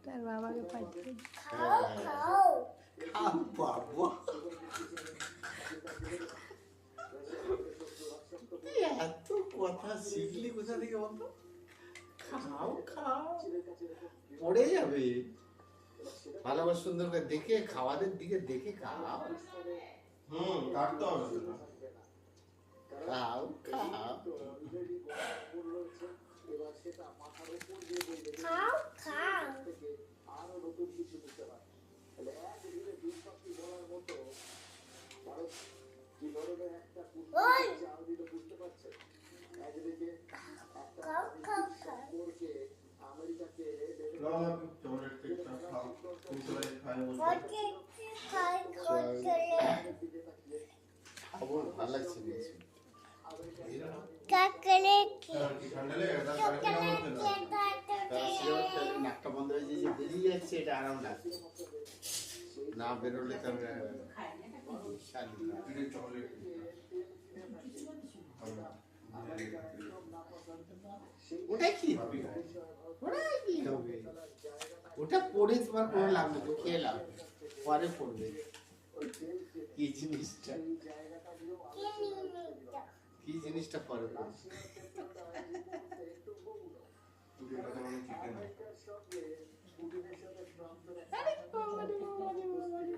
তার বাবাকে পাঠিয়ে খাও খাও বাবা এত কথা শিখলি কোথা থেকে বলতো? খাও খাও পড়ে যাবে। ভালো করে সুন্দর করে দেখে খাওয়াদের দিকে দেখে খাও। কাটতে হবে সেটা। খাও খাও খাও খাও ওই খাও খাও খাও লালা চকলেট কেকটা খাও। তুমি সবাই খাই বলছো। ওকে খাই খাই খাবো ভালো লাগছে বেশি। চকলেট হ্যাঁ, কি ঠান্ডা লেগে গেছে? আর প্যারাসিটামল খেলে না। নাকটা বন্ধ হয়ে যে বেরিয়ে যাচ্ছে এটা আরাম লাগছে না বেরোলে তো এটা চকলেট কেকটা। ওটা কি হবে? ওটা কি হবে? ওটা পরে তোমার কোনো লাভ নেই, তো খেয়ে লাভ নেই। পরে পড়বে কি জিনিসটা, কি জিনিসটা পরে পড়বে। তুমি কথা বলো চিকেন। আরে বাবারে বাবারে বাবারে।